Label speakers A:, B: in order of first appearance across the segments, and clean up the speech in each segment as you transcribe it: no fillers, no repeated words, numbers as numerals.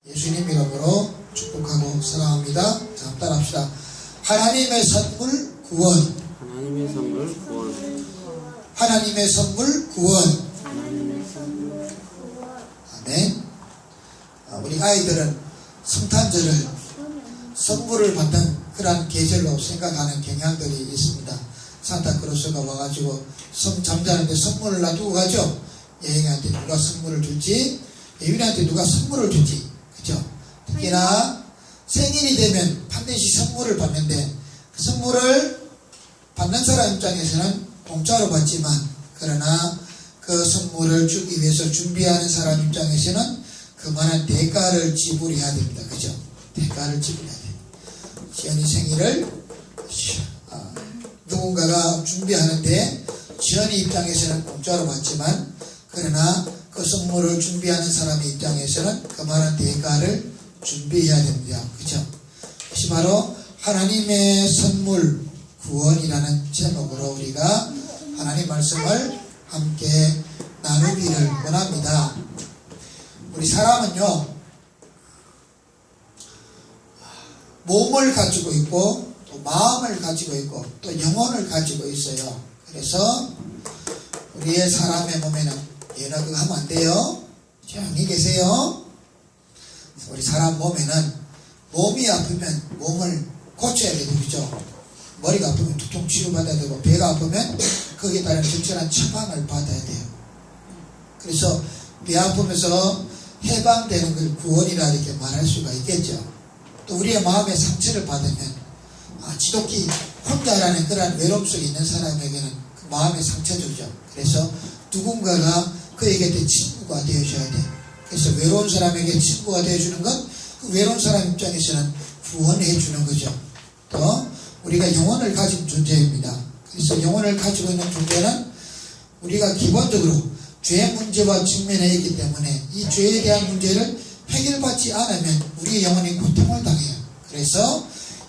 A: 예수님 이름으로 축복하고 사랑합니다. 자, 한번 따라합시다. 하나님의 선물 구원.
B: 하나님의 선물 구원.
A: 하나님의 선물 구원.
B: 하나님의 선물.
A: 아멘. 우리 아이들은 성탄절을 선물을 받는 그러한 계절로 생각하는 경향들이 있습니다. 산타크로스가 와가지고 잠자는데 선물을 놔두고 가죠. 여행한테 누가 선물을 줄지, 예민한테 누가 선물을 줄지, 그죠? 특히나 생일이 되면 반드시 선물을 받는데, 그 선물을 받는 사람 입장에서는 공짜로 받지만, 그러나 그 선물을 주기 위해서 준비하는 사람 입장에서는 그만한 대가를 지불해야 됩니다. 그죠? 대가를 지불해야 돼요. 지연이 생일을 누군가가 준비하는데, 지연이 입장에서는 공짜로 받지만, 그러나 그 선물을 준비하는 사람의 입장에서는 그만한 대가를 준비해야 됩니다. 그죠? 이것이 바로 하나님의 선물 구원이라는 제목으로 우리가 하나님 말씀을 함께 나누기를 원합니다. 우리 사람은요, 몸을 가지고 있고 또 마음을 가지고 있고 또 영혼을 가지고 있어요. 그래서 우리의 사람의 몸에는 얘나 그거 하면 안 돼요. 조용히 계세요. 우리 사람 몸에는 몸이 아프면 몸을 고쳐야 되죠. 그죠? 머리가 아프면 두통 치료받아야 되고, 배가 아프면 거기에 따른 적절한 처방을 받아야 돼요. 그래서 배 아프면서 해방되는 걸 구원이라 이렇게 말할 수가 있겠죠. 또 우리의 마음에 상처를 받으면 지독히 혼자라는 그런 외로움 속에 있는 사람에게는 그 마음의 상처죠. 그래서 누군가가 그에게 친구가 되어줘야 돼. 그래서 외로운 사람에게 친구가 되어주는 건 그 외로운 사람 입장에서는 구원해 주는 거죠. 또 우리가 영혼을 가진 존재입니다. 그래서 영혼을 가지고 있는 존재는 우리가 기본적으로 죄 문제와 직면해 있기 때문에 이 죄에 대한 문제를 해결받지 않으면 우리의 영혼이 고통을 당해요. 그래서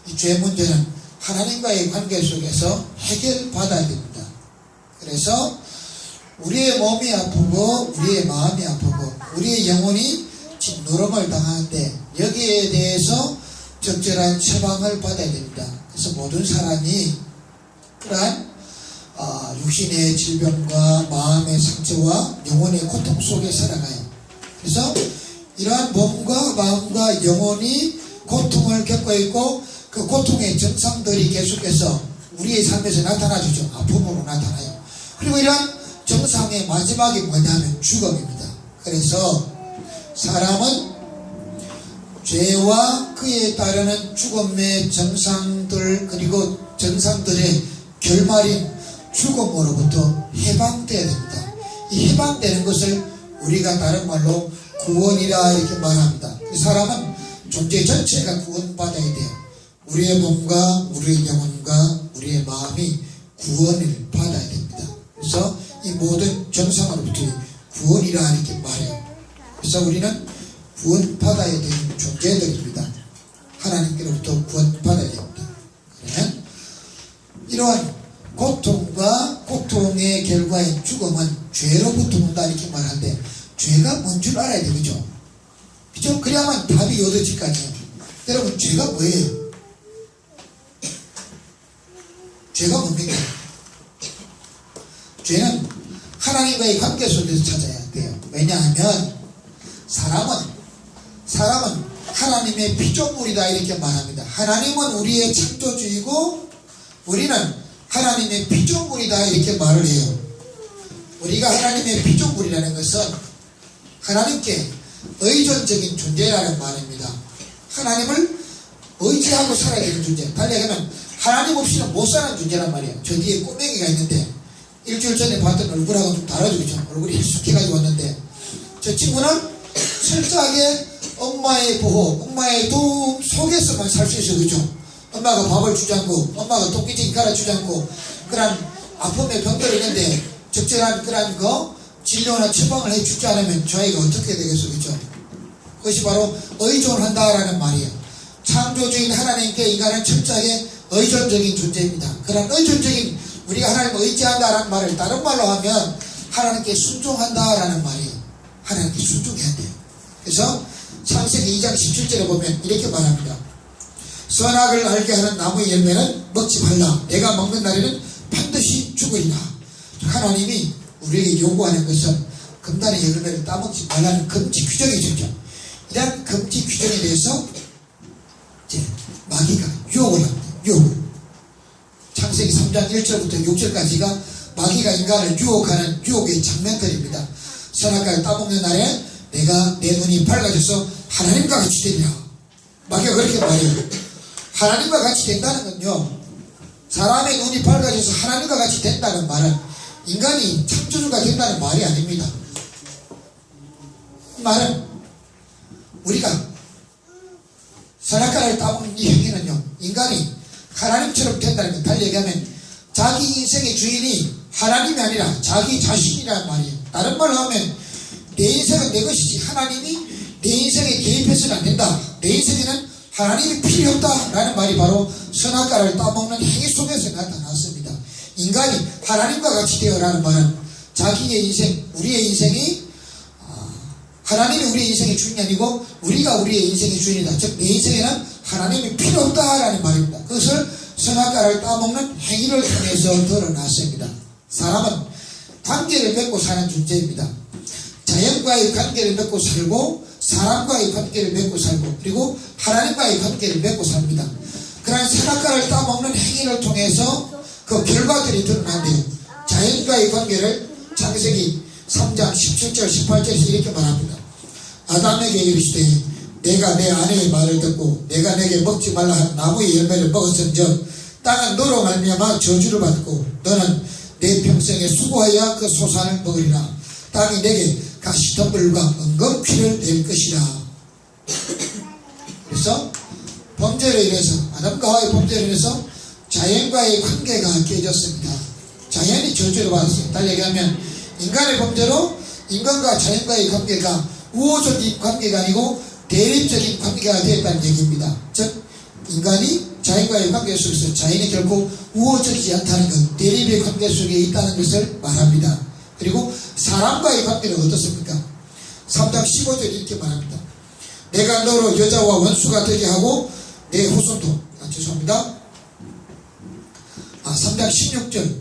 A: 이 죄 문제는 하나님과의 관계 속에서 해결받아야 됩니다. 그래서 우리의 몸이 아프고 우리의 마음이 아프고 우리의 영혼이 짓누름을 당하는데 여기에 대해서 적절한 처방을 받아야 됩니다. 그래서 모든 사람이 그러한 육신의 질병과 마음의 상처와 영혼의 고통 속에 살아가요. 그래서 이러한 몸과 마음과 영혼이 고통을 겪고 있고 그 고통의 증상들이 계속해서 우리의 삶에서 나타나주죠. 아픔으로 나타나요. 그리고 이러한 정상의 마지막이 뭐냐면 죽음입니다. 그래서 사람은 죄와 그에 따르는 죽음의 정상들 그리고 정상들의 결말인 죽음으로부터 해방되어야 됩니다. 이 해방되는 것을 우리가 다른 말로 구원이라 이렇게 말합니다. 사람은 존재 전체가 구원받아야 돼요. 우리의 몸과 우리의 영혼과 우리의 마음이 구원을 받아야 됩니다. 그래서 이 모든 정상으로부터 구원이라 이렇게 말해요. 그래서 우리는 구원받아야 되는 존재들입니다. 하나님께로부터 구원받아야 됩니다. 그러면 이러한 고통과 고통의 결과인 죽음은 죄로부터 온다 이렇게 말하는데 죄가 뭔 줄 알아야 되죠. 그죠? 그래야만 답이 얻어질 거 아니에요. 여러분, 죄가 뭐예요? 죄가 뭡니까? 죄는 하나님과의 관계 속에서 찾아야 돼요. 왜냐하면 사람은 하나님의 피조물이다 이렇게 말합니다. 하나님은 우리의 창조주이고 우리는 하나님의 피조물이다 이렇게 말을 해요. 우리가 하나님의 피조물이라는 것은 하나님께 의존적인 존재라는 말입니다. 하나님을 의지하고 살아야 되는 존재. 달리 얘기하면 하나님 없이는 못 사는 존재란 말이에요. 저 뒤에 꼬맹이가 있는데 일주일 전에 봤던 얼굴하고 좀 다르죠. 그죠? 얼굴이 익숙해가지고 왔는데 저 친구는 철저하게 엄마의 보호, 엄마의 도움 속에서만 살 수 있어요. 그죠? 엄마가 밥을 주지 않고 엄마가 토끼쟁이 갈아주지 않고 그런 아픔의 병들이 있는데 적절한 그런 진료나 처방을 해주지 않으면 저 아이가 어떻게 되겠어. 그죠? 그것이 바로 의존한다라는 말이에요. 창조주인 하나님께 인간은 철저하게 의존적인 존재입니다. 그런 의존적인 우리가 하나님을 의지한다라는 말을 다른 말로 하면 하나님께 순종한다라는 말이에요. 하나님께 순종해야 돼요. 그래서 창세기 2장 17절에 보면 이렇게 말합니다. 선악을 알게 하는 나무의 열매는 먹지 말라. 내가 먹는 날에는 반드시 죽으리라. 하나님이 우리에게 요구하는 것은 금단의 열매를 따먹지 말라는 금지 규정이죠. 이런 금지 규정에 대해서 이제 마귀가 유혹을 합니다. 유혹을. 창세기 3장 1절부터 6절까지가 마귀가 인간을 유혹하는 유혹의 장면들입니다. 선악과를 따먹는 날에 내가 내 눈이 밝아져서 하나님과 같이 되리라. 마귀가 그렇게 말해요. 하나님과 같이 된다는 건요, 사람의 눈이 밝아져서 하나님과 같이 된다는 말은 인간이 창조주가 된다는 말이 아닙니다. 이 말은 우리가 선악과를 따먹는 이 행위는요, 인간이 하나님처럼 된다는 것. 달리 얘기하면 자기 인생의 주인이 하나님이 아니라 자기 자신이라는 말이에요. 다른 말로 하면 내 인생은 내 것이지 하나님이 내 인생에 개입해서는 안 된다. 내 인생에는 하나님이 필요 없다라는 말이 바로 선악과를 따먹는 행위 속에서 나타났습니다. 인간이 하나님과 같이 되어라는 말은 자기의 인생, 우리의 인생이 하나님이 우리의 인생의 주인이 아니고 우리가 우리의 인생의 주인이다. 즉 내 인생에는 하나님이 필요 없다라는 말입니다. 그것을 선악과를 따먹는 행위를 통해서 드러났습니다. 사람은 관계를 맺고 사는 존재입니다. 자연과의 관계를 맺고 살고 사람과의 관계를 맺고 살고 그리고 하나님과의 관계를 맺고 삽니다. 그러한 선악과를 따먹는 행위를 통해서 그 결과들이 드러난대요. 자연과의 관계를 창세기 3장 17절 18절에서 이렇게 말합니다. 아담에게 이르시되 내가 내 아내의 말을 듣고 내가 내게 먹지 말라 한 나무의 열매를 먹었은즉 땅은 너로 말미암아 저주를 받고 너는 내 평생에 수고하여 그 소산을 먹으리라. 땅이 내게 가시덤불과 은검퀴를 낼 것이라. 그래서 범죄로 인해서 아담과 하와의 범죄로 인해서 자연과의 관계가 깨졌습니다. 자연이 저주를 받았어요. 달리 얘기하면 인간의 범죄로 인간과 자연과의 관계가 우호적인 관계가 아니고 대립적인 관계가 되었다는 얘기입니다. 즉 인간이 자연과의 관계 속에서 자연이 결코 우호적이지 않다는 것, 대립의 관계 속에 있다는 것을 말합니다. 그리고 사람과의 관계는 어떻습니까? 3장 15절에 이렇게 말합니다. 내가 너로 여자와 원수가 되게 하고 내 후손도 죄송합니다. 3장 16절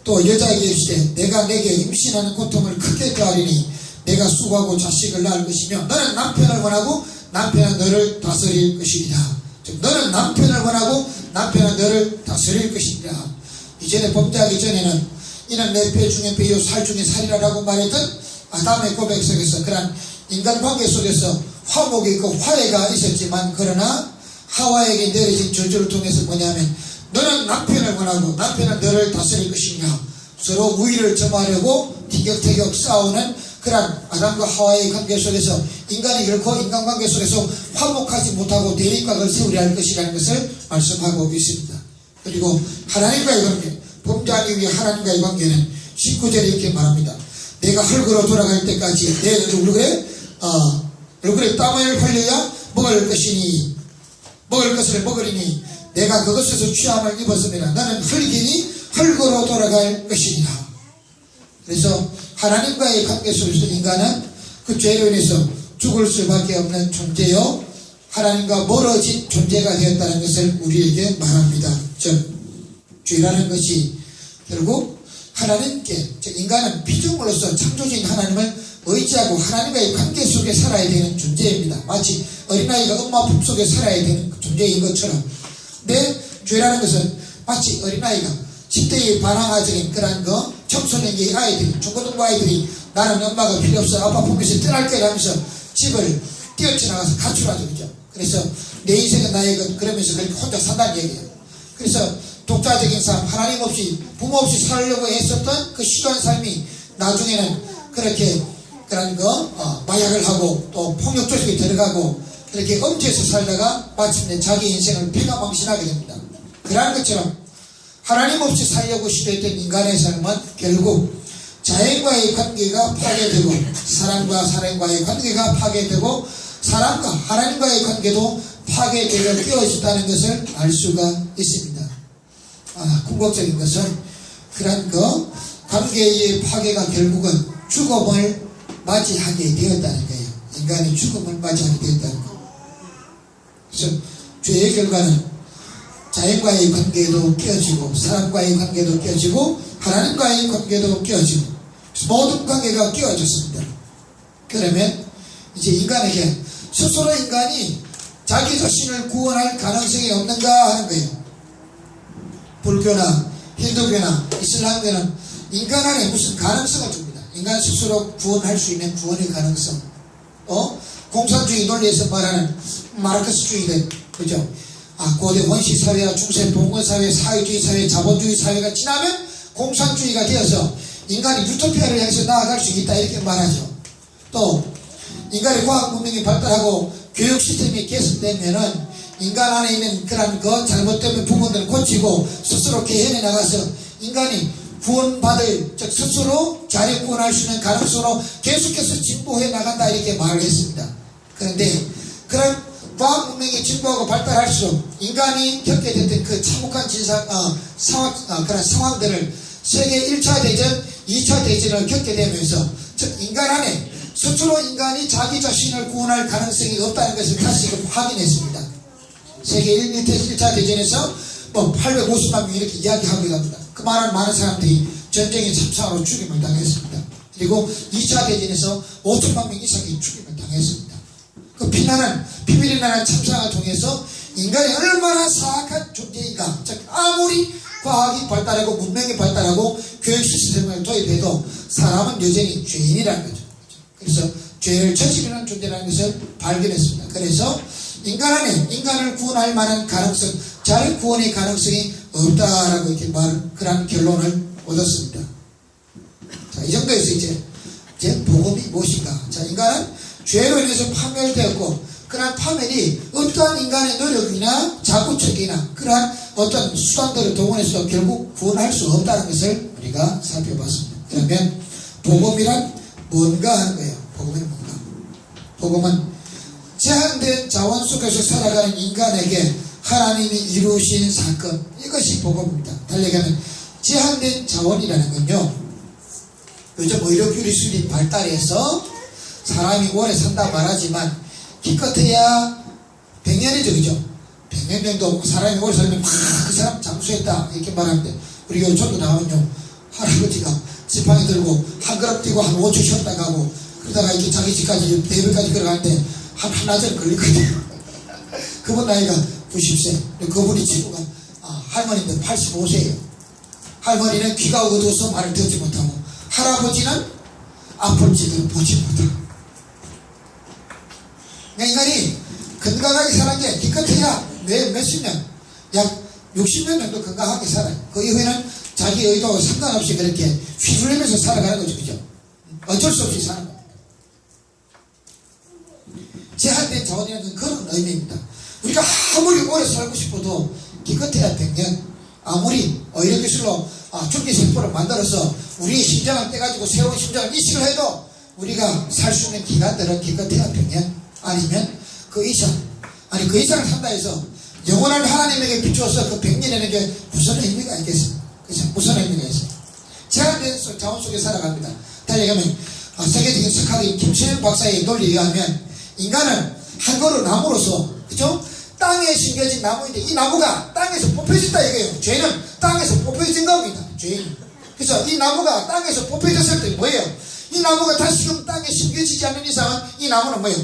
A: 또 여자에게 이르시되 내가 내게 임신하는 고통을 크게 더하리니 내가 수고하고 자식을 낳을 것이며 너는 남편을 원하고 남편은 너를 다스릴 것이니라. 즉 너는 남편을 원하고 남편은 너를 다스릴 것이니라. 이전에 범죄하기 전에는 이는 내 뼈 중에 뼈요 살 중에 살이라라고 말했던 아담의 고백 속에서 그런 인간관계 속에서 화목이 있고 화해가 있었지만 그러나 하와에게 내려진 저주를 통해서 뭐냐면 너는 남편을 원하고 남편은 너를 다스릴 것이냐. 서로 우위를 점하려고 티격태격 싸우는 그런 아담과 하와의 관계 속에서 인간이 결코 인간관계 속에서 화목하지 못하고 대립각을 세우려 할 것이라는 것을 말씀하고 있습니다. 그리고 하나님과의 관계, 범죄한 이후에 하나님과의 관계는 19절에 이렇게 말합니다. 내가 흙으로 돌아갈 때까지 내 얼굴에 땀을 흘려야 먹을 것을 먹으리니 내가 그것에서 취함을 입었으면 나는 흙이니 흙으로 돌아갈 것이니라. 그래서 하나님과의 관계 속에서 인간은 그 죄로 인해서 죽을 수밖에 없는 존재요 하나님과 멀어진 존재가 되었다는 것을 우리에게 말합니다. 즉 죄라는 것이 결국 하나님께, 즉 인간은 피조물로서 창조주인 하나님을 의지하고 하나님과의 관계 속에 살아야 되는 존재입니다. 마치 어린아이가 엄마 품속에 살아야 되는 존재인 것처럼 내 죄라는 것은 마치 어린아이가 10대의 반항아적인 그런 청소년기의 아이들이, 중고등부 아이들이 나는 엄마가 필요 없어 아빠 품에서 떠날 거야 하면서 집을 뛰어쳐나가서 가출하죠. 그죠? 그래서 내 인생은 나의 것 그러면서 그렇게 혼자 산다는 얘기예요. 그래서 독자적인 삶, 하나님 없이 부모 없이 살려고 했었던 그 시간 삶이 나중에는 그렇게 그런 마약을 하고 또 폭력 조직에 들어가고 그렇게 엄지에서 살다가 마침내 자기 인생을 패가망신하게 됩니다. 그러한 것처럼 하나님 없이 살려고 시도했던 인간의 삶은 결국 자연과의 관계가 파괴되고 사람과 사람과의 관계가 파괴되고 사람과 하나님과의 관계도 파괴되어 끼어졌다는 것을 알 수가 있습니다. 궁극적인 것은 그런 관계의 파괴가 결국은 죽음을 맞이하게 되었다는 거예요. 인간이 죽음을 맞이하게 되었다는 것. 그래서 죄의 결과는 자연과의 관계도 깨어지고 사람과의 관계도 깨어지고 하나님과의 관계도 깨어지고 모든 관계가 깨어졌습니다. 그러면 이제 인간에게 스스로 인간이 자기 자신을 구원할 가능성이 없는가 하는 거예요. 불교나 힌두교나 이슬람교는 인간 안에 무슨 가능성을 줍니다. 인간 스스로 구원할 수 있는 구원의 가능성. 공산주의 논리에서 말하는 마르크스주의들, 그죠? 고대 원시 사회와 중세 봉건 사회, 사회주의 사회, 자본주의 사회가 지나면 공산주의가 되어서 인간이 유토피아를 향해서 나아갈 수 있다 이렇게 말하죠. 또 인간의 과학 문명이 발달하고 교육 시스템이 개선되면은 인간 안에 있는 그런 잘못되면 부분들을 고치고 스스로 개혁해 나가서 인간이 구원받을, 즉 스스로 자력 구원할 수 있는 가능성으로 계속해서 진보해 나간다 이렇게 말을 했습니다. 그런데 그런 과학 문명이 진보하고 발달할수록 인간이 겪게 됐던 그 참혹한 그런 상황들을 세계 1차 대전, 2차 대전을 겪게 되면서 즉 인간 안에 스스로 인간이 자기 자신을 구원할 가능성이 없다는 것을 다시금 확인했습니다. 세계 1차 대전에서 850만 명 이렇게 이야기하고 갑니다. 그만한 많은 사람들이 전쟁의 참사로 죽임을 당했습니다. 그리고 2차 대전에서 5천만 명 이상이 죽임을 당했습니다. 그 비밀이 나는 참사를 통해서 인간이 얼마나 사악한 존재인가, 즉 아무리 과학이 발달하고 문명이 발달하고 교육 시스템을 도입해도 사람은 여전히 죄인이라는 거죠. 그래서 죄를 저지르는 존재라는 것을 발견했습니다. 그래서 인간 안에 인간을 구원할 만한 가능성, 자력 구원의 가능성이 없다라고 이렇게 그런 결론을 얻었습니다. 자, 이 정도에서 이제 복음이 무엇인가? 자, 인간은 죄로 인해서 파멸되었고, 그러한 파멸이 어떠한 인간의 노력이나 자구책이나 그러한 어떤 수단들을 동원해서 결국 구원할 수 없다는 것을 우리가 살펴봤습니다. 그러면 복음이란 뭔가 하는 거예요. 복음은 뭔가? 복음은 제한된 자원 속에서 살아가는 인간에게 하나님이 이루신 사건, 이것이 복음입니다. 달리 얘기하면 제한된 자원이라는 건요, 요즘 의료기술이 발달해서 사람이 오래 산다 말하지만 기껏해야 100년이죠, 그죠? 100년 정도 사람이 오래 살면 그 사람 장수했다 이렇게 말하는데, 우리 요즘도 나오면요, 할아버지가 지팡이 들고 한 걸음 뛰고 한 5초 쉬었다 가고 그러다가 이렇게 자기 집까지 대비까지 걸어가는데 한 하나절 걸리거든요. 그분 나이가 90세. 그분이 친구가 할머니인데 85세예요. 할머니는 귀가 어두워서 말을 듣지 못하고, 할아버지는 아플지도 보지 못하고. 그러니까 인간이 건강하게 사는 게 기껏해야 몇십 년, 약 60년 정도 건강하게 살아요. 그 이후에는 자기 의도와 상관없이 그렇게 휘둘리면서 살아가는 거죠. 그죠? 어쩔 수 없이 사는 겁니다. 제한된 자원이라는 그런 의미입니다. 우리가 아무리 오래 살고 싶어도 기껏해야 100년, 아무리 의료기술로 줄기세포를 만들어서 우리의 심장을 떼가지고 새로운 심장을 이식을 해도 우리가 살 수 있는 기간들은 기껏해야 100년 아니면 그 이상, 아니 그 이상을 산다 해서 영원한 하나님에게 비추어서 그 100년이라는 게 무슨 의미가 있겠습니까? 그죠? 무슨 의미가 있어요? 제한된 자원 속에 살아갑니다. 다시 얘기하면 세계적인 석학인 김수현 박사의 논리에 의하면 인간은 한 그루 나무로서, 그죠? 땅에 심겨진 나무인데 이 나무가 땅에서 뽑혀진다 이거예요. 죄는 땅에서 뽑혀진 겁니다. 죄인. 그래서 이 나무가 땅에서 뽑혀졌을 때 뭐예요? 이 나무가 다시금 땅에 심겨지지 않는 이상은 이 나무는 뭐예요?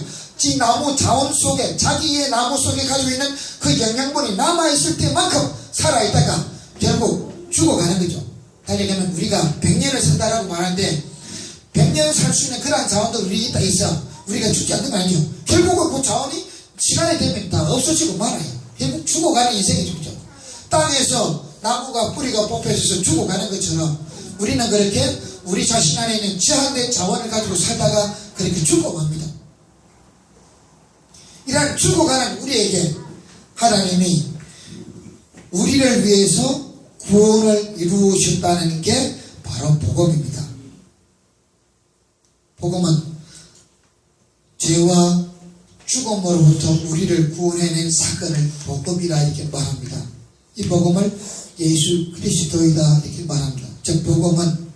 A: 이 나무 자원 속에, 자기의 나무 속에 가지고 있는 그 영양분이 남아있을 때만큼 살아있다가 결국 죽어가는 거죠. 다시 얘기하면 우리가 100년을 산다라고 말하는데 100년 살 수 있는 그러한 자원도 우리 있다 있어. 우리가 죽지 않는 거 아니죠. 결국은 그 자원이 시간이 되면 다 없어지고 말아요. 결국 죽어가는 인생이죠. 그죠? 땅에서 나무가 뿌리가 뽑혀져서 죽어가는 것처럼 우리는 그렇게 우리 자신 안에 있는 제한된 자원을 가지고 살다가 그렇게 죽어갑니다. 이런 죽어가는 우리에게 하나님이 우리를 위해서 구원을 이루셨다는 게 바로 복음입니다. 복음은 죄와 죽음으로부터 우리를 구원해낸 사건을 복음이라 이렇게 말합니다. 이 복음을 예수 그리스도이다 이렇게 말합니다. 즉 복음은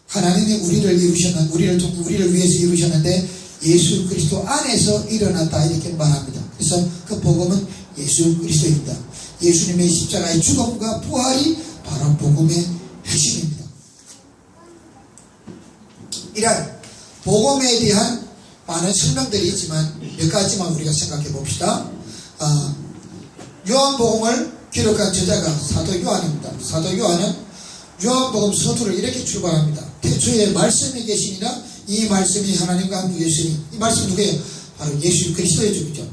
A: 하나님이 우리를 위해서 이루셨는데 예수 그리스도 안에서 일어났다 이렇게 말합니다. 그래서 그 복음은 예수 그리스도입니다. 예수님의 십자가의 죽음과 부활이 바로 복음의 핵심입니다. 이런 복음에 대한 많은 설명들이 있지만 몇 가지만 우리가 생각해 봅시다. 요한복음을 기록한 저자가 사도 요한입니다. 사도 요한은 요한복음 서두를 이렇게 출발합니다. 태초에 말씀이 계시니라 이 말씀이 하나님과 함께 계시니, 이 말씀 누구예요? 바로 예수 그리스도의 주죠.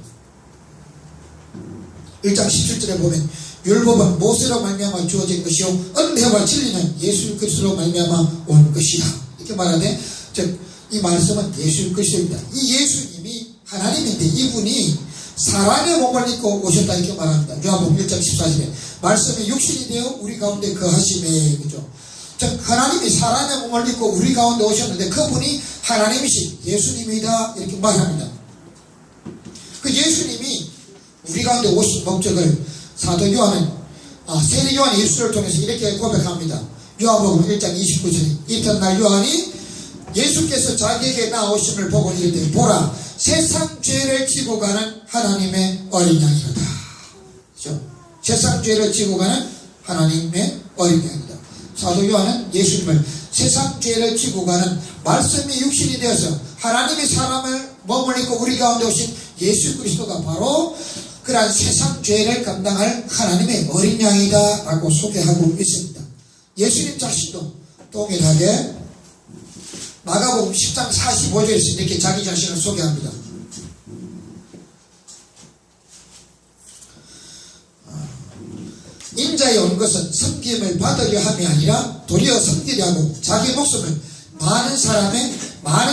A: 1장 17절에 보면 율법은 모세로 말미암아 주어진 것이요 은혜와 진리는 예수 그리스도로 말미암아 온 것이다. 이렇게 말하는데 즉 이 말씀은 예수 그리스도입니다. 이 예수님이 하나님인데 이분이 사람의 몸을 입고 오셨다 이렇게 말합니다. 요한복음 1장 14절에 말씀이 육신이 되어 우리 가운데 거하심에, 그죠? 즉 하나님이 사람의 몸을 입고 우리 가운데 오셨는데 그분이 하나님이신 예수님이다 이렇게 말합니다. 그 예수님이 우리 가운데 오신 목적을 사도 요한은 세례 요한 예수를 통해서 이렇게 고백합니다. 요한복음 1장 29절에 이튿날 요한이 예수께서 자기에게 나오심을 보고 이르되 보라 세상 죄를 지고 가는 하나님의 어린 양이로다. 그렇죠? 세상 죄를 지고 가는 하나님의 어린 양이다. 사도 요한은 예수님을 세상 죄를 지고 가는 말씀이 육신이 되어서 하나님이 사람을 몸을 입고 우리 가운데 오신 예수 그리스도가 바로 그러한 세상 죄를 감당할 하나님의 어린 양이다 라고 소개하고 있습니다. 예수님 자신도 동일하게 마가복음 10장 45절에서 이렇게 자기 자신을 소개합니다. 인자에 온 것은 섬김을 받으려 함이 아니라 도리어 섬기려 하고 자기 목숨을 많은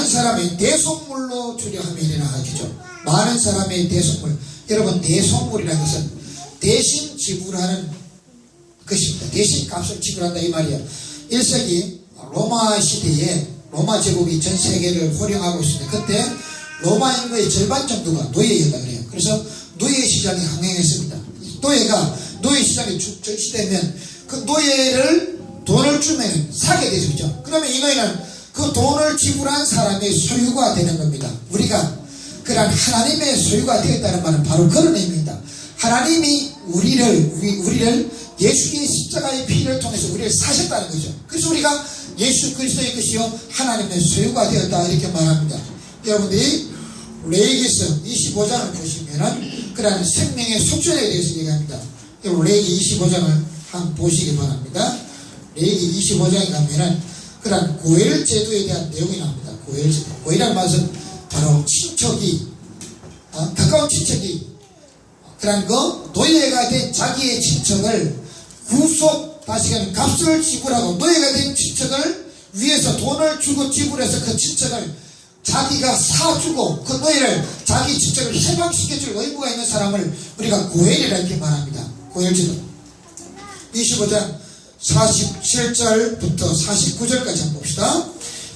A: 사람의 대속물로 주려 함이니라 하죠. 많은 사람의 대속물. 여러분, 대속물이라는 것은 대신 지불하는 것입니다. 대신 값을 지불한다 이 말이야. 1세기 로마 시대에 로마 제국이 전 세계를 호령하고 있습니다. 그때 로마 인구의 절반 정도가 노예였다 그래요. 그래서 노예 시장이 흥행했습니다. 노예 시장이 출시되면 그 노예를 돈을 주면 사게 되죠. 그렇죠? 그러면 이 노예는 그 돈을 지불한 사람의 소유가 되는 겁니다. 우리가 그런 하나님의 소유가 되었다는 말은 바로 그런 의미입니다. 하나님이 우리를 예수의 십자가의 피를 통해서 우리를 사셨다는 거죠. 그래서 우리가 예수 그리스도의 것이요 하나님의 소유가 되었다 이렇게 말합니다. 여러분들이 레위기서 25장을 보시면은 그런 생명의 속전에 대해서 얘기합니다. 레위기 25장을 한번 보시기 바랍니다. 레위기 25장에 가면은 그런 고엘 제도에 대한 내용이 나옵니다. 고엘 제도. 고엘이라는 말은 바로 친척이 가까운 친척이 그런 노예가 된 자기의 친척을 다시는 값을 지불하고 노예가 된 친척을 위해서 돈을 주고 지불해서 그 친척을 자기가 사주고 그 노예를 자기 친척을 해방시켜줄 의무가 있는 사람을 우리가 고엘이라 이렇게 말합니다. 고엘제도 25장 47절부터 49절까지 한번 봅시다.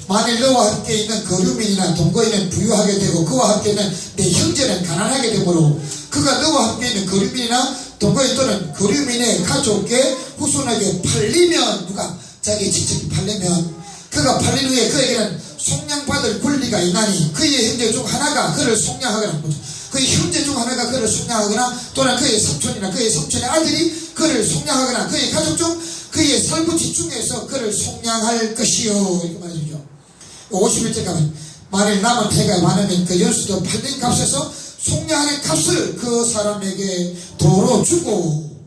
A: 만일 너와 함께 있는 거류민이나 동거인은 부유하게 되고 그와 함께 있는 내 형제는 가난하게 되므로 그가 너와 함께 있는 거류민이나 동거인 또는 거류민의 가족의 후손에게 팔리면, 누가 자기 친척이 팔리면 그가 팔린 후에 그에게는 속량받을 권리가 있나니 그의 형제 중 하나가 그를 속량하거나 그의 형제 중 하나가 그를 속량하거나 또는 그의 삼촌이나 그의 삼촌의 아들이 그를 속량하거나 그의 가족 중 그의 살부치 중에서 그를 속량할 것이요 이렇게 말해주죠. 51절 가면 만일 남은 해가 많으면 그 연수도 팔린 값에서 속량하는 값을 그 사람에게 도로 주고,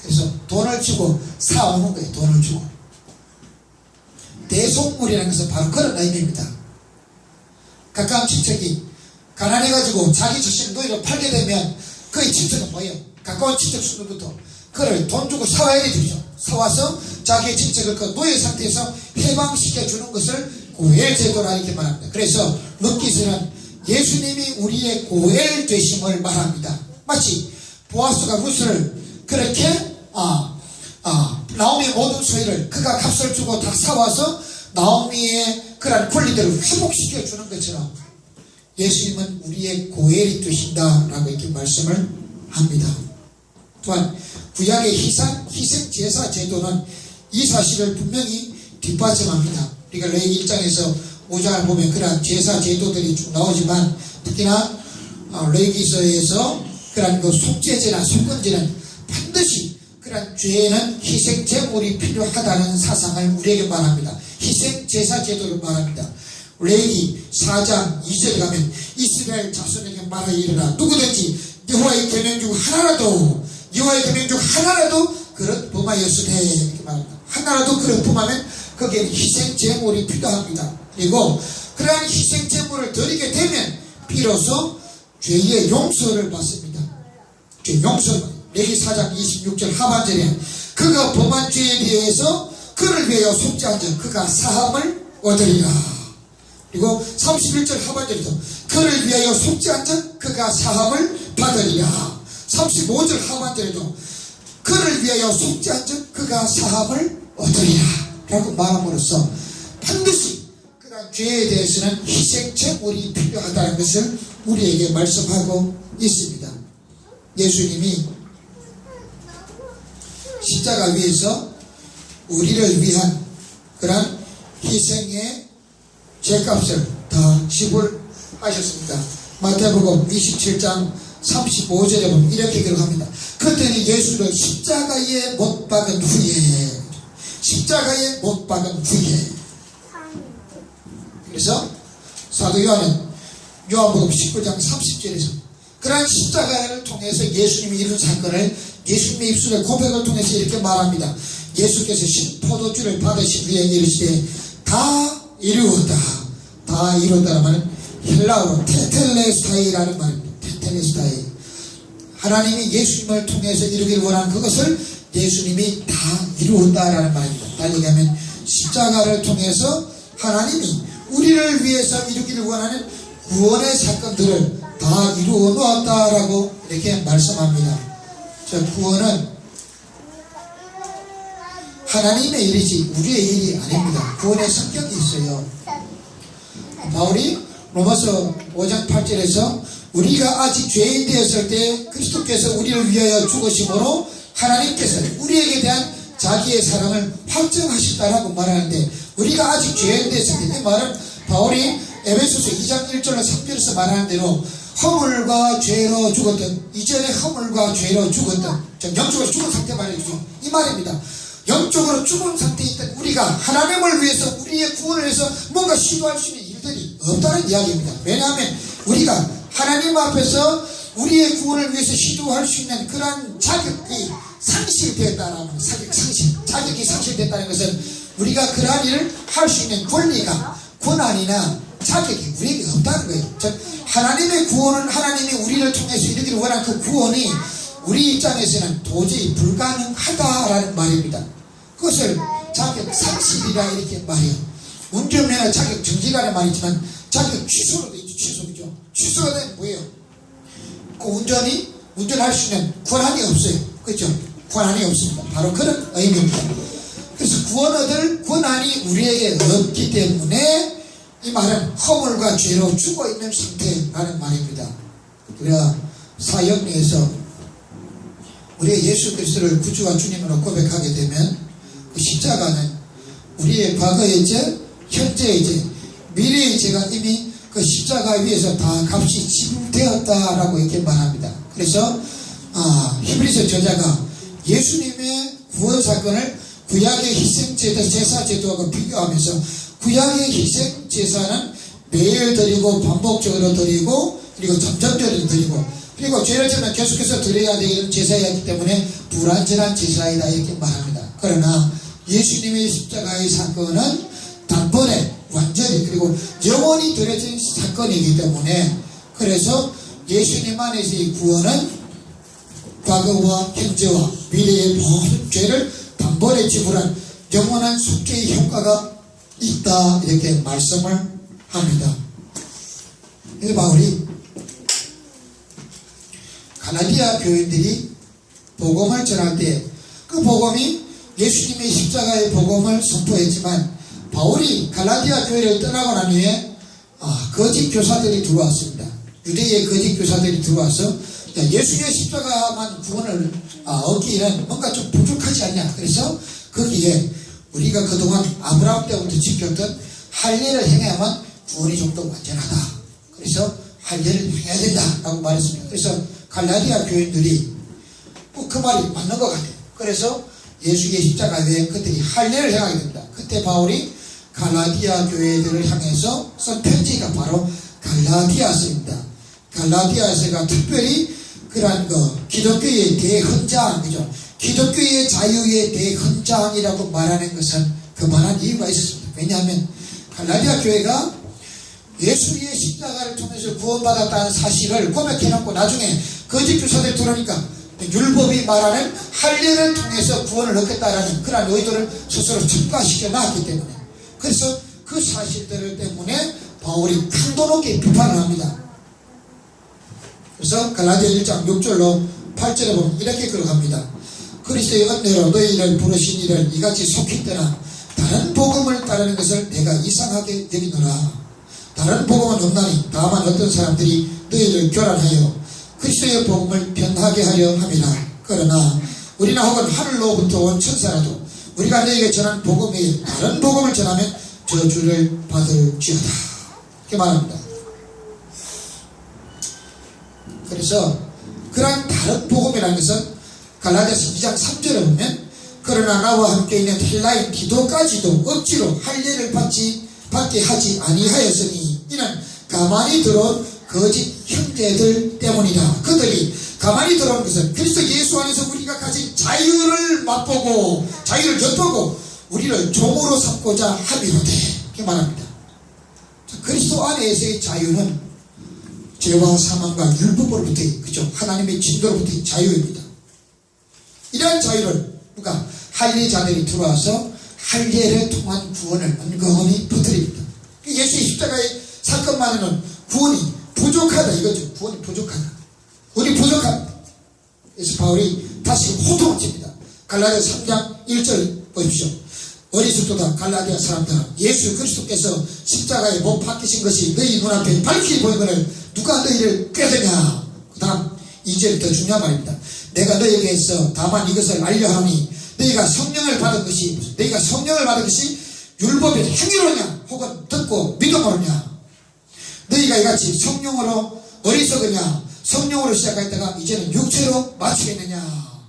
A: 그래서 돈을 주고 사오는 거예요. 돈을 주고. 대속물이라는 것은 바로 그런 의미입니다. 가까운 친척이 가난해가지고 자기 자신을 노예로 팔게 되면 그의 친척은 뭐예요? 가까운 친척 수들부터 그를 돈 주고 사와야 되죠. 사와서 자기의 친척을 그 노예 상태에서 해방시켜 주는 것을 고엘 제도라 이렇게 말합니다. 그래서 룻기서는 예수님이 우리의 고엘 되심을 말합니다. 마치 보아스가 룻을 그렇게 나오미의 모든 소유를 그가 값을 주고 다 사와서 나오미의 그런 권리들을 회복시켜 주는 것처럼 예수님은 우리의 고엘이 되신다라고 이렇게 말씀을 합니다. 또한 구약의 희생 제사 제도는 이 사실을 분명히 뒷받침합니다. 우리가 레위기 1장에서 5장을 보면 그러한 제사 제도들이 쭉 나오지만 특히나 레위기서에서 그러한 그 속죄제나 속건제는 반드시 그러한 죄에는 희생 제물이 필요하다는 사상을 우리에게 말합니다. 희생 제사 제도를 말합니다. 레위기 4장 2절에 가면 이스라엘 자손에게 말하여 이르라 누구든지 여호와의 계명 중 하나라도 그릇 범하였으되 이렇게 말합니다. 하나라도 그릇 범하면 거기에 희생 제물이 필요합니다. 그리고 그러한 희생 제물을 드리게 되면 비로소 죄의 용서를 받습니다. 죄 용서. 레위 4장 26절 하반절에 그가 범한 죄에 대해서 그를 위하여 속죄한 자 그가 사함을 얻으리라. 그리고 31절 하반절에도 그를 위하여 속죄한 자 그가 사함을 받으리라. 35절 하반절에도 그를 위하여 속죄한 자 그가 사함을 얻으리라 라고 말함으로써 반드시 그러한 죄에 대해서는 희생 제물이 필요하다는 것을 우리에게 말씀하고 있습니다. 예수님이 십자가 위에서 우리를 위한 그러한 희생의 죄값을 다 지불하셨습니다. 마태복음 27장 35절에 보면 이렇게 기록합니다. 그들이 예수를 십자가에 못 박은 후에 그래서 사도 요한은 요한복음 19장 30절에서 그러한 십자가를 통해서 예수님이 이룬 사건을 예수님의 입술의 고백을 통해서 이렇게 말합니다. 예수께서 포도주를 받으신 후에 이르시되 다 이루었다. 다 이루었다는 말은 헬라어로 테텔레스타이라는 말입니다. 테텔레스타이. 하나님이 예수님을 통해서 이루기를 원하는 그것을 예수님이 다 이루었다라는 말입니다. 달리 얘기하면 십자가를 통해서 하나님이 우리를 위해서 이루기를 원하는 구원의 사건들을 다 이루어 놓았다라고 이렇게 말씀합니다. 저 구원은 하나님의 일이지 우리의 일이 아닙니다. 구원의 성격이 있어요. 바울이 로마서 5장 8절에서 우리가 아직 죄인 되었을 때 그리스도께서 우리를 위하여 죽으심으로 하나님께서 우리에게 대한 자기의 사랑을 확증하셨다라고 말하는데 우리가 아직 죄인 되었을 때 이 말은 바울이 에베소서 2장 1절로 3절에서 말하는 대로 허물과 죄로 죽었던 이전에 허물과 죄로 죽었던 영적으로 죽은 상태 말이죠. 이 말입니다. 영적으로 죽은 상태에 있던 우리가 하나님을 위해서 우리의 구원을 위해서 뭔가 시도할 수 있는 일들이 없다는 이야기입니다. 왜냐하면 우리가 하나님 앞에서 우리의 구원을 위해서 시도할 수 있는 그러한 자격이 상실되었다는 자격이 상실됐다는 것은 우리가 그러한 일을 할 수 있는 권리가 권한이나 자격이 우리에게 없다는 거예요. 즉 하나님의 구원은 하나님이 우리를 통해서 이루기를 원한 그 구원이 우리 입장에서는 도저히 불가능하다라는 말입니다. 그것을 자격 상실이라 이렇게 말해요. 운전면허 자격 정지라는 말이지만 자격 취소로 되어 있죠. 취소가 되면 뭐예요? 그 운전할 수 있는 권한이 없어요. 그렇죠? 권한이 없습니다. 바로 그런 의미입니다. 그래서 구원 얻을 권한이 우리에게 없기 때문에 이 말은 허물과 죄로 죽어있는 상태라는 말입니다. 우리가 사역리에서 우리가 예수 그리스도를 구주와 주님으로 고백하게 되면 그 십자가는 우리의 과거의 죄, 현재의 죄, 미래의 죄가 이미 그 십자가 위에서 다 값이 지불되었다라고 이렇게 말합니다. 그래서 히브리서 저자가 예수님의 구원 사건을 구약의 희생제도, 제사제도하고 비교하면서 구약의 희생제사는 매일 드리고 반복적으로 드리고 그리고 점점적으로 드리고 그리고 죄를 지면 계속해서 드려야 되는 제사이기 때문에 불완전한 제사이다 이렇게 말합니다. 그러나 예수님의 십자가의 사건은 단번에 완전히 그리고 영원히 드려진 사건이기 때문에 그래서 예수님 안에서의 구원은 과거와 현재와 미래의 모든 죄를 단번에 지불한 영원한 속죄의 효과가 있다 이렇게 말씀을 합니다. 이 바울이 갈라디아 교인들이 복음을 전할 때 그 복음이 예수님의 십자가의 복음을 선포했지만 바울이 갈라디아 교회를 떠나고 난 후에 거짓 교사들이 들어왔습니다. 유대의 거짓 교사들이 들어와서 예수님의 십자가만 구원을 얻기에는 뭔가 좀 부족하지 않냐. 그래서 거기에 우리가 그동안 아브라함 때부터 지켰던 할례를 행해야만 구원이 좀 더 완전하다. 그래서 할례를 행해야 된다라고 말했습니다. 그래서 갈라디아 교인들이 그 말이 맞는 것 같아요. 그래서 예수의 십자가 외에 그들이 할례를 행하게 됩니다. 그때 바울이 갈라디아 교회들을 향해서 쓴 편지가 바로 갈라디아서입니다. 갈라디아서가 특별히 그러한 기독교의 대헌장, 그죠? 기독교의 자유의 대헌장이라고 말하는 것은 그만한 이유가 있었습니다. 왜냐하면 갈라디아 교회가 예수의 십자가를 통해서 구원받았다는 사실을 고백해놓고 나중에 거짓 교사들이 들어오니까 율법이 말하는 할례를 통해서 구원을 얻겠다라는 그런 의도를 스스로 첨가시켜 놨기 때문에, 그래서 그 사실들 때문에 바울이 강도 높게 비판을 합니다. 그래서 갈라디아 1장 6절로 8절에 보면 이렇게 기록합니다. 그리스도의 은혜로 너희를 부르신 이를 이같이 속히 떠나 다른 복음을 따르는 것을 내가 이상하게 여기노라. 다른 복음은 없나니 다만 어떤 사람들이 너희를 교란하여 그리스도의 복음을 변하게 하려 함이라. 그러나 우리나 혹은 하늘로부터 온 천사라도 우리가 너희에게 전한 복음 외에 다른 복음을 전하면 저주를 받을지어다. 이렇게 말합니다. 그래서 그러한 다른 복음이라는 것은 갈라디아서 2장 3절에 보면 그러나 나와 함께 있는 헬라인 디도까지도 억지로 할례를 받게 하지 아니하였으니 이는 가만히 들어온 거짓 형제들 때문이다. 그들이 가만히 들어온 것은 그리스도 예수 안에서 우리가 가진 자유를 맛보고 자유를 엿보고 우리를 종으로 삼고자 함이로되, 이렇게 말합니다. 그리스도 안에서의 자유는 죄와 사망과 율법으로부터, 그죠? 하나님의 진도로부터의 자유입니다. 이러한 자유를 누가 할례자들이 들어와서 할례를 통한 구원을 은근히 퍼뜨립니다. 예수의 십자가의 사건만으로는 구원이 부족하다 이거죠. 구원이 부족하다. 우리 부족합니다. 그래서 바울이 다시 호통을 칩니다. 갈라디아 3장 1절 보십시오. 어리석도다 갈라디아 사람들아, 예수 그리스도께서 십자가에 못 박히신 것이 너희 눈앞에 밝히 보이거늘 누가 너희를 꾀드냐. 그 다음 2절이 더 중요한 말입니다. 내가 너희에게서 다만 이것을 알려하니 너희가 성령을 받은 것이 율법의 행위로냐 혹은 듣고 믿음으로냐. 너희가 이같이 성령으로 어리석으냐 성령으로 시작했다가 이제는 육체로 마치겠느냐.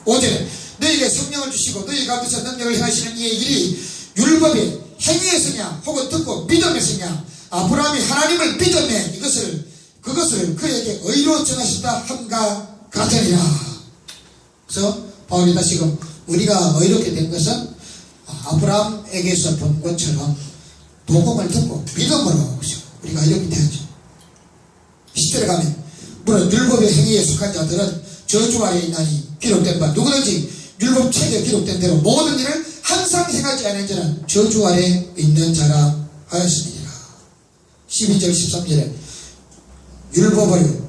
A: 5절에 너희에게 성령을 주시고 너희 가운데서 능력을 행하시는 이의 일이 율법의 행위에서냐 혹은 듣고 믿음에서냐. 아브라함이 하나님을 믿음에 그것을 그에게 의로 정하셨다 함과 같으니라. 그래서 바울이 다시금 우리가 의롭게 된 것은 아브라함에게서 본 것처럼 복음을 듣고 믿음으로 우리가 의롭게 되었죠. 10절에 가면 물론 율법의 행위에 속한 자들은 저주 아래에 있나니 기록된 바 누구든지 율법 책에 기록된 대로 모든 일을 항상 행하지 않은 자는 저주 아래에 있는 자라 하였습니다. 12절 13절에 율법은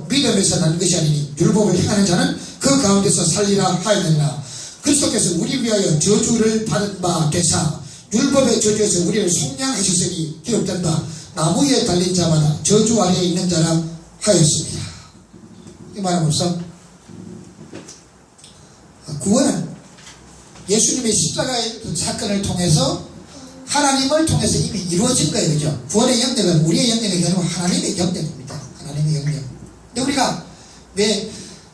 A: 믿음에서 난 것이 아니니 율법을 행하는 자는 그 가운데서 살리라 하였느니라. 그리스도께서 우리 위하여 저주를 받은 바 되사 율법의 저주에서 우리를 속량하셨으니 기록된 바 나무 위에 달린 자마다 저주 아래에 있는 자라 하였습니다. 이 말함으로써 구원은 예수님의 십자가의 사건을 통해서 하나님을 통해서 이미 이루어진 거예요. 그죠? 구원의 영역은 우리의 영역이 아니고 하나님의 영역입니다. 하나님의 영역. 근데 우리가 왜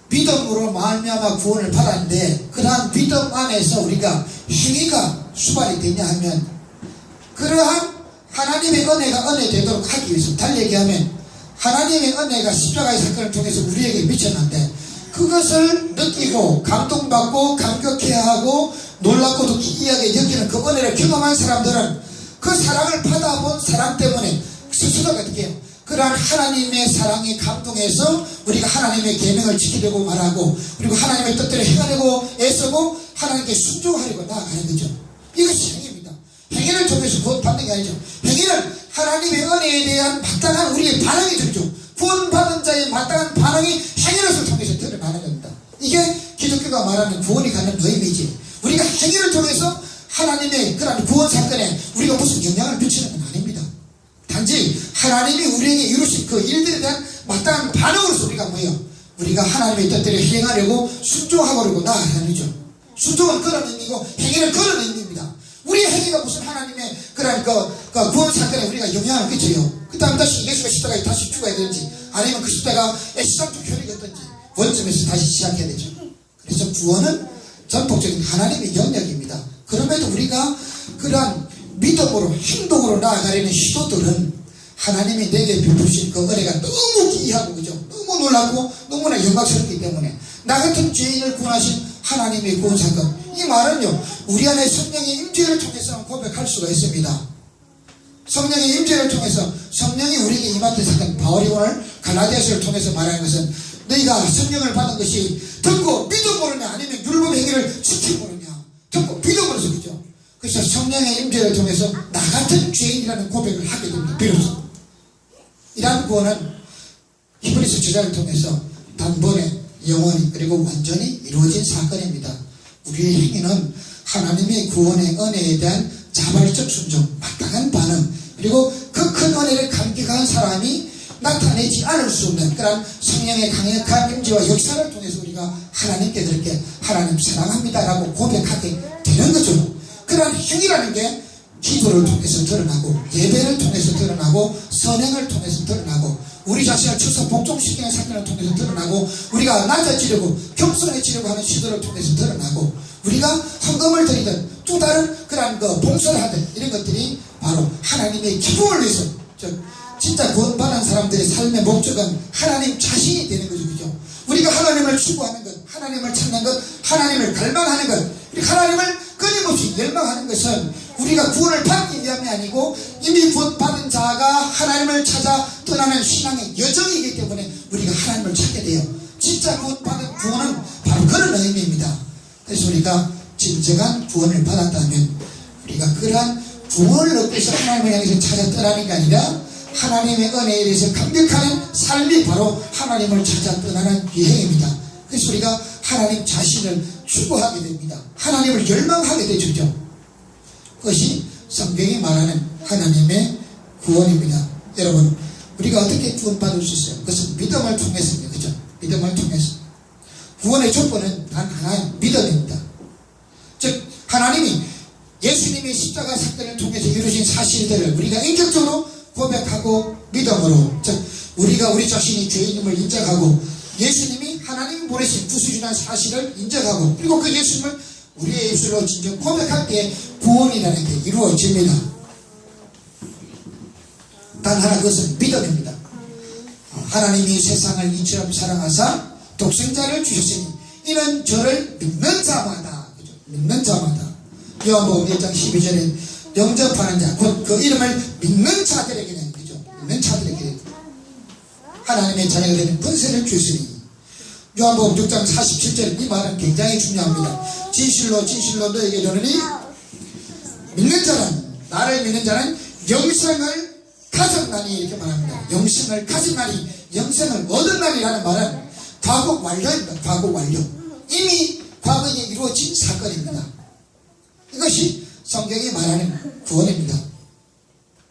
A: 믿음으로 말미암아 구원을 받았는데 그러한 믿음 안에서 우리가 행위가 수반이 되냐 하면 그러한 하나님의 은혜가 은혜 되도록 하기 위해서 달리 얘기하면 하나님의 은혜가 십자가의 사건을 통해서 우리에게 미쳤는데 그것을 느끼고 감동받고 감격해하고 놀랍고도 기이하게 여기는 그 은혜를 경험한 사람들은 그 사랑을 받아본 사랑 때문에 스스로가 어떻게 해요? 그러한 하나님의 사랑에 감동해서 우리가 하나님의 계명을 지키려고 말하고 그리고 하나님의 뜻대로 행하려고 애쓰고 하나님께 순종하려고 나아가는 거죠. 이것이 행위입니다. 행위를 통해서 구원받는 게 아니죠. 행위는 하나님의 은혜에 대한 마땅한 우리의 반응이 되죠. 구원받은 자의 마땅한 반응이 행위를 통해서 드러나는 겁니다. 이게 기독교가 말하는 구원이 갖는 의미지. 우리가 행위를 통해서 하나님의 그런 구원 사건에 우리가 무슨 영향을 미치는 건 아닙니다. 단지 하나님이 우리에게 이루신 그 일들에 대한 마땅한 반응으로서 우리가 뭐예요? 우리가 하나님의 뜻대로 행하려고 순종하려고 나아가는 거죠. 순종은 그런 의미고 행위는 그런 의미입니다. 우리의 행위가 무슨 하나님의 그런 구원 사건에 우리가 영향을 끼쳐요. 그 다음 다시 예수가 십자가에 다시 죽어야 되는지, 아니면 그 십자가 애시당초 효력이었든지 원점에서 다시 시작해야 되죠. 그래서 구원은 전폭적인 하나님의 영역입니다. 그럼에도 우리가 그러한 믿음으로 행동으로 나아가려는 시도들은 하나님이 내게 베푸신 그 은혜가 너무 기이하고, 그죠? 너무 놀랍고 너무나 영광스럽기 때문에 나 같은 죄인을 구원하신 하나님의 구원 사건, 이 말은요 우리 안에 성령의 임재를 통해서 고백할 수가 있습니다. 성령의 임재를 통해서 성령이 우리에게 임하던 사건, 바울이 오늘 갈라디아서를 통해서 말하는 것은 너희가 성령을 받은 것이 듣고 믿음으로냐 아니면 율법 행위를 지킴으로냐, 듣고 믿음으로서, 그죠? 그래서 성령의 임재를 통해서 나 같은 죄인이라는 고백을 하게 됩니다. 비로소 이러한 구원은 히브리서 저자를 통해서 단번에 영원히 그리고 완전히 이루어진 사건입니다. 우리의 행위는 하나님의 구원의 은혜에 대한 자발적 순종, 마땅한 반응, 그리고 그 큰 은혜를 감격한 사람이 나타내지 않을 수 없는 그런 성령의 강력한 임재와 역사를 통해서 우리가 하나님께 그렇게 하나님 사랑합니다라고 고백하게 되는 거죠. 그런 행위라는 게 기도를 통해서 드러나고, 예배를 통해서 드러나고, 선행을 통해서 드러나고, 우리 자신을 쳐서 복종시키는 사건을 통해서 드러나고, 우리가 낮아지려고 겸손해지려고 하는 시도를 통해서 드러나고, 우리가 헌금을 드리든 또 다른 그런 봉사를 하든 이런 것들이 바로 하나님의 기쁨을 위해서, 진짜 구원받은 사람들의 삶의 목적은 하나님 자신이 되는 거죠. 그죠? 우리가 하나님을 추구하는 것, 하나님을 찾는 것, 하나님을 갈망하는 것, 하나님을 끊임없이 열망하는 것은 우리가 구원을 받기 위함이 아니고 이미 구원받은 자가 하나님을 찾아 떠나는 신앙의 여정이기 때문에 우리가 하나님을 찾게 돼요. 진짜 구원받은 구원은 바로 그런 의미입니다. 그래서 우리가 진정한 구원을 받았다면 우리가 그러한 구원을 얻기 위해서 하나님을 향해서 찾아 떠나는 게 아니라 하나님의 은혜에 대해서 감격하는 삶이 바로 하나님을 찾아 떠나는 여행입니다. 그래서 우리가 하나님 자신을 추구하게 됩니다. 하나님을 열망하게 되죠. 그것이 성경이 말하는 하나님의 구원입니다. 여러분, 우리가 어떻게 구원받을 수 있어요? 그것은 믿음을 통해서입니다. 그죠? 믿음을 통해서. 구원의 조건은 단 하나의 믿음입니다. 즉 하나님이 예수님의 십자가 사건을 통해서 이루신 사실들을 우리가 인격적으로 고백하고 믿음으로, 즉 우리가 우리 자신이 죄인임을 인정하고 예수님이 하나님이 보내신 구수주라는 사실을 인정하고, 그리고 그 예수님을 우리의 입술로 진정 고백할 때 구원이라는 게 이루어집니다. 단 하나, 그것은 믿음입니다. 하나님이 세상을 이처럼 사랑하사 독생자를 주셨으니 이는 저를 믿는 자마다, 그죠? 믿는 자마다. 요한복음 1장 12절에 영접하는 자, 곧 그 이름을 믿는 자들에게는, 그죠? 믿는 자들에게 하나님의 자녀가 되는 권세를 주시니. 요한복음 6장 47절, 이 말은 굉장히 중요합니다. 진실로 진실로 너에게 이르노니 믿는 자는, 나를 믿는 자는 영생을 가졌나니, 이렇게 말합니다. 영생을 가졌나니, 영생을 얻었나니라는 말은 과거 완료입니다. 과거 완료. 이미 과거에 이루어진 사건입니다. 이것이 성경이 말하는 구원입니다.